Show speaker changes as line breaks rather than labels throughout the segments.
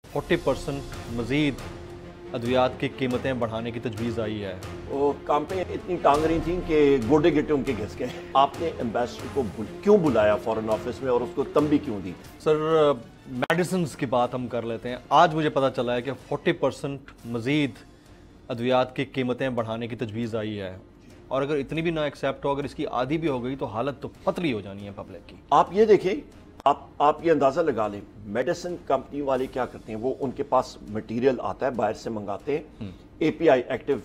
40% मज़ीद अद्वियात की कीमतें बढ़ाने की तजवीज़ आई है।
वो काम पे इतनी टांग रही थी कि गोडे गिट्टे उनके घिस गए। आपने एम्बेसडर को क्यों बुलाया फॉरेन ऑफिस में और उसको तंबी क्यों दी?
सर मेडिसिन्स की बात हम कर लेते हैं। आज मुझे पता चला है कि 40% मज़ीद अद्वियात की कीमतें बढ़ाने की तजवीज़ आई है, और अगर इतनी भी ना एक्सेप्ट हो, अगर इसकी आधी भी हो गई तो हालत तो पतली हो जानी है पब्लिक की।
आप ये देखें, आप ये अंदाज़ा लगा लें, मेडिसिन कंपनी वाले क्या करते हैं, वो उनके पास मटेरियल आता है, बाहर से मंगाते हैं, एपीआई एक्टिव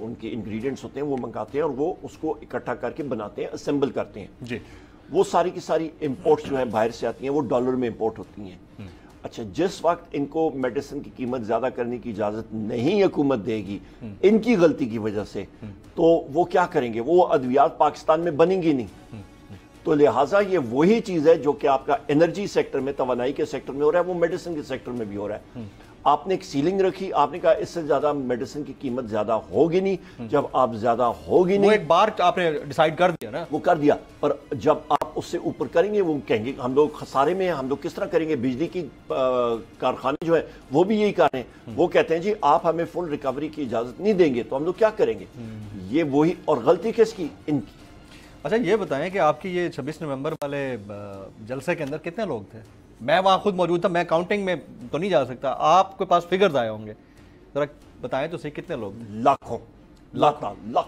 उनके इंग्रेडिएंट्स होते हैं, वो मंगाते हैं और वो उसको इकट्ठा करके बनाते हैं, असेंबल करते हैं जी। वो सारी की सारी इंपोर्ट्स जो है बाहर से आती हैं, वो डॉलर में इंपोर्ट होती हैं। अच्छा, जिस वक्त इनको मेडिसिन की कीमत ज्यादा करने की इजाजत नहीं हुकूमत देगी इनकी गलती की वजह से, तो वो क्या करेंगे? वो अद्वियात पाकिस्तान में बनेंगी नहीं। तो लिहाजा ये वही चीज है जो कि आपका एनर्जी सेक्टर में, तवानाई के सेक्टर में हो रहा है, वो मेडिसिन के सेक्टर में भी हो रहा है। आपने एक सीलिंग रखी, आपने कहा इससे ज्यादा मेडिसिन की कीमत ज्यादा होगी नहीं। जब आप ज्यादा होगी नहीं,
वो एक बार आपने डिसाइड कर दिया ना,
वो कर दिया, पर जब आप उससे ऊपर करेंगे वो कहेंगे हम लोग खसारे में हैं, हम लोग किस तरह करेंगे? बिजली की कारखाने जो है वो भी यही कर रहे हैं, वो कहते हैं जी आप हमें फुल रिकवरी की इजाजत नहीं देंगे तो हम लोग क्या करेंगे? ये वही, और गलती किसकी? इनकी।
अच्छा ये बताएं कि आपकी ये 26 नवंबर वाले जलसे के अंदर कितने लोग थे? मैं वहाँ खुद मौजूद था, मैं काउंटिंग में तो नहीं जा सकता, आपके पास फिगर्स आए होंगे, जरा बताएं तो सही कितने लोग थे?
लाखों।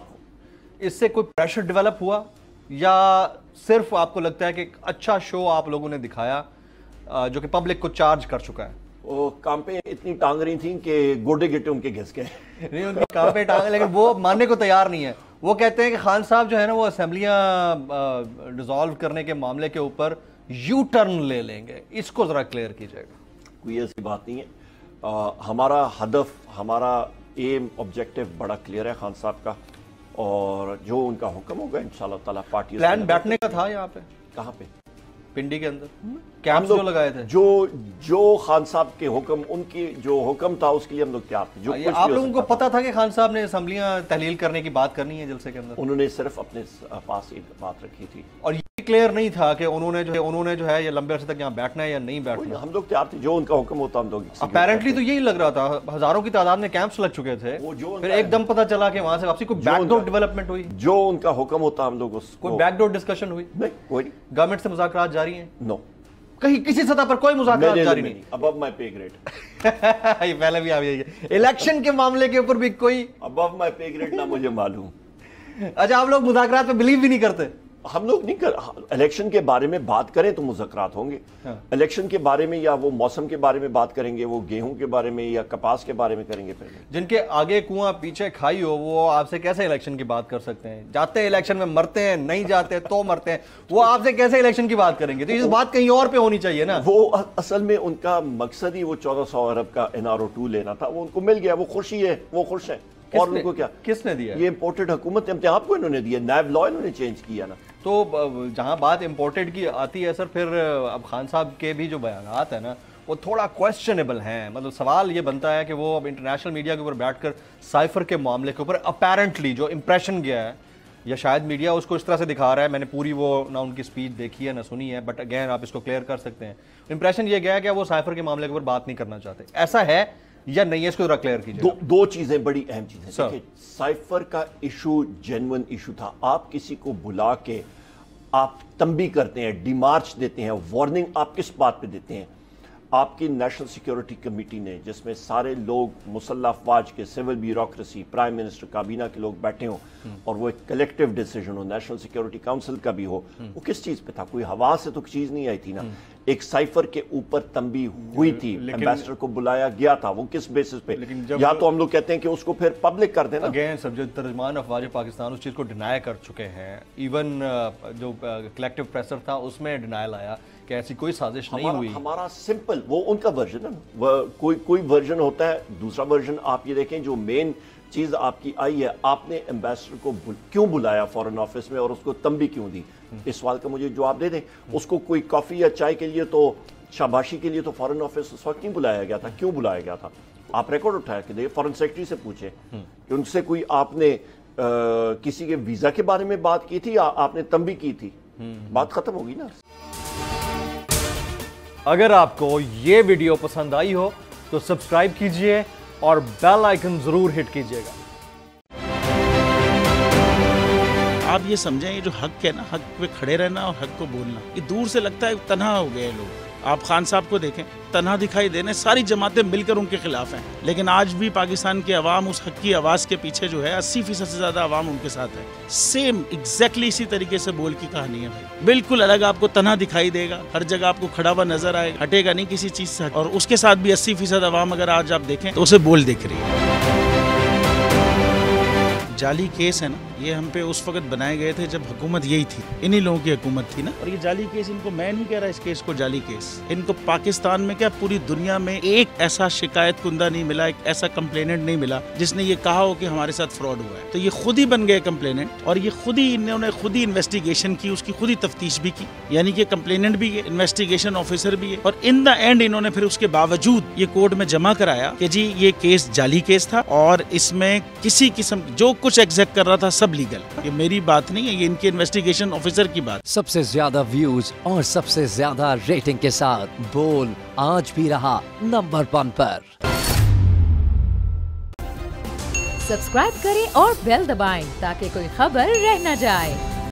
इससे कोई प्रेशर डेवलप हुआ या सिर्फ आपको लगता है कि एक अच्छा शो आप लोगों ने दिखाया जो कि पब्लिक को चार्ज कर चुका है?
वो काम पे इतनी टांग रही थी कि गोडे गिट्टे उनके घिस गए।
नहीं, उनकी काम पे टांग, लेकिन वो मानने को तैयार नहीं है। वो कहते हैं कि खान साहब जो है ना, वो असेंबलियां डिसॉल्व करने के मामले के ऊपर यू टर्न ले लेंगे। इसको जरा क्लियर कीजिएगा।
कोई ऐसी बात नहीं है। हमारा हदफ, हमारा एम, ऑब्जेक्टिव बड़ा क्लियर है खान साहब का, और जो उनका हुक्म होगा इंशाल्लाह ताला पार्टी।
प्लान बैठने का था यहाँ पे?
कहाँ पे?
पिंडी के अंदर कैंप्स जो लगाए थे,
जो खान साहब के हुक्म, उनकी जो हुक्म था उसके लिए हम लोग तैयार थे। जो
आप लोगों को पता था कि खान साहब ने असेंबलियां तहलील करने की बात करनी है जलसे के अंदर?
उन्होंने सिर्फ अपने पास एक बात रखी थी,
और ये क्लियर नहीं था कि उन्होंने जो है ये लंबे अरसे तक यहाँ बैठना है या नहीं बैठना।
हम लोग तैयार थे, जो उनका हुक्म होता हम लोग।
अपेरेंटली तो यही लग रहा था, हज़ारों की तादाद में कैंप्स लग चुके थे, फिर एकदम पता चला कि वहां से वापसी। कोई बैकडोर डेवलपमेंट हुई?
जो उनका हुक्म होता हम लोग उसको।
कोई बैकडोर डिस्कशन हुई?
नहीं, कोई नहीं।
गवर्नमेंट से मुज़ाकरात जारी हैं?
नो,
कहीं किसी सतह पर कोई मुज़ाकरात जारी नहीं।
अबव माय पे ग्रेड।
ये पहले भी आप यही है। इलेक्शन के मामले के ऊपर भी कोई
अबव माय पे ग्रेड ना मुझे मालूम।
अच्छा, आप लोग मुज़ाकरात पे बिलीव भी नहीं करते?
हम लोग नहीं कर, इलेक्शन के बारे में बात करें तो मुज़ाकरात होंगे। इलेक्शन के बारे में, या वो मौसम के बारे में बात करेंगे, वो गेहूं के बारे में या कपास के बारे में करेंगे। पहले
जिनके आगे कुआं पीछे खाई हो, वो आपसे कैसे इलेक्शन की बात कर सकते हैं? जाते हैं इलेक्शन में, मरते हैं, नहीं जाते तो मरते हैं, वो आपसे कैसे इलेक्शन की बात करेंगे? तो इस बात कहीं और पे होनी चाहिए ना।
वो असल में उनका मकसद ही वो 1400 अरब का NRO2 लेना था, वो उनको मिल गया, वो खुशी है, वो खुश है। और उनको क्या,
किसने दिया?
ये इंपोर्टेड हुकूमत ने आपको इन्होंने दिया, नैब लॉ इन्होंने चेंज किया ना।
तो जहां बात इंपोर्टेड की आती है सर, फिर अब खान साहब के भी जो बयानात है ना, वो थोड़ा क्वेश्चनेबल हैं। मतलब सवाल ये बनता है कि वो अब इंटरनेशनल मीडिया के ऊपर बैठकर साइफर के मामले के ऊपर अपेरेंटली जो इंप्रेशन गया है, या शायद मीडिया उसको इस तरह से दिखा रहा है, मैंने पूरी वो ना उनकी स्पीच देखी है ना सुनी है, बट अगेन आप इसको क्लियर कर सकते हैं, इंप्रेशन ये गया है कि वो साइफर के मामले के ऊपर बात नहीं करना चाहते। ऐसा है या नहीं है? इसको जरा क्लियर कीजिए।
दो चीजें बड़ी अहम चीजें। देखिए, साइफर का इशू जेन्युइन इशू था। आप किसी को बुला के आप तंबी करते हैं, डिमार्च देते हैं, वार्निंग आप किस बात पे देते हैं? आपकी नेशनल सिक्योरिटी कमेटी ने, जिसमें सारे लोग मुसल्लह अफवाज के, सिविल ब्यूरोक्रेसी, प्राइम मिनिस्टर, काबीना के लोग बैठे हों, और वो एक कलेक्टिव डिसीजन हो, नेशनल सिक्योरिटी काउंसिल का भी हो, वो किस चीज पे था? कोई हवा से तो चीज नहीं आई थी ना। एक साइफर के ऊपर तंबी हुई थी, एम्बेसडर को बुलाया गया था, वो किस बेसिस पे? या तो हम लोग कहते हैं कि उसको फिर पब्लिक कर देना।
अगेन सब जो तर्जमान अफवाज पाकिस्तान उस चीज को डिनाई कर चुके हैं, इवन जो कलेक्टिव प्रेशर था उसमें डिनायल आया कि ऐसी कोई साजिश नहीं हुई।
हमारा सिंपल, वो उनका वर्जन है, कोई वर्जन होता है, दूसरा वर्जन आप ये देखें। जो मेन चीज आपकी आई है, आपने एम्बेसडर को क्यों बुलाया फॉरेन ऑफिस में और उसको तंबी क्यों दी? इस सवाल का मुझे जवाब दे दें। उसको कोई कॉफी या चाय के लिए, तो शाबाशी के लिए तो फॉरेन ऑफिस उस वक्त नहीं बुलाया गया था। क्यों बुलाया गया था? आप रिकॉर्ड उठा के देखिए, फॉरेन सेक्रेटरी से पूछे कि उनसे कोई आपने किसी के वीजा के बारे में बात की थी या आपने तंबी की थी? बात खत्म होगी ना।
अगर आपको ये वीडियो पसंद आई हो تو سبسکرائب کیجئے اور بیل آئیکن ضرور ہٹ کیجئے گا۔
آپ یہ سمجھیں یہ جو حق ہے نا، حق پہ کھڑے رہنا اور حق کو بولنا، یہ دور سے لگتا ہے تنہا ہو گئے لوگ۔ آپ خان صاحب کو دیکھیں، تنہا دکھائی دینے، ساری جماعتیں مل کر ان کے خلاف ہیں، لیکن آج بھی پاکستان کی عوام اس حق کی آواز کے پیچھے جو ہے 80% سے زیادہ عوام ان کے ساتھ ہے۔ سیم ایگزیکٹلی اسی طریقے سے بول کی کہانی ہے بھائی، بالکل الگ آپ کو تنہا دکھائی دے گا، ہر جگہ آپ کو کھڑا ہوا نظر آئے گا، ہٹے گا نہیں کسی چیز سے، اور اس کے ساتھ بھی 80% عوام اگر آج آپ دیکھیں تو اسے بول دیکھ رہی ہے۔ جعلی کیس ہے نا، یہ ہم پہ اس وقت بنائے گئے تھے جب حکومت یہی تھی، انہی لوگوں کی حکومت تھی نا، اور یہ جعلی کیس ان کو، میں نہیں کہہ رہا اس کیس کو جعلی کیس، ان کو پاکستان میں کیا پوری دنیا میں ایک ایسا شکایت کنندہ نہیں ملا، ایک ایسا کمپلیننٹ نہیں ملا جس نے یہ کہا ہو کہ ہمارے ساتھ فراڈ ہوا ہے۔ تو یہ خود ہی بن گئے کمپلیننٹ، اور یہ خود ہی انہوں نے خود ہی انویسٹیگیشن کی، اس کی خود ہی تفتیش بھی کی، یعنی کہ کمپلیننٹ بھی ہے، انویسٹیگیشن آفیسر بھی ہے، اور ان دا اینڈ انہوں نے پھر اس کے باوجود یہ کورٹ میں جمع کرایا کہ جی یہ کیس جعلی کیس تھا، اور اس میں کسی قسم جو کچھ ایگزیکٹ کر رہا تھا سب لیگل۔ یہ میری بات نہیں ہے، یہ ان کے انویسٹیگیشن آفیسر کی بات۔
سب سے زیادہ ویوز اور سب سے زیادہ ریٹنگ کے ساتھ بول آج بھی رہا نمبر 1 پر۔
سبسکرائب کریں اور بیل دبائیں تاکہ کوئی خبر رہ نہ جائے۔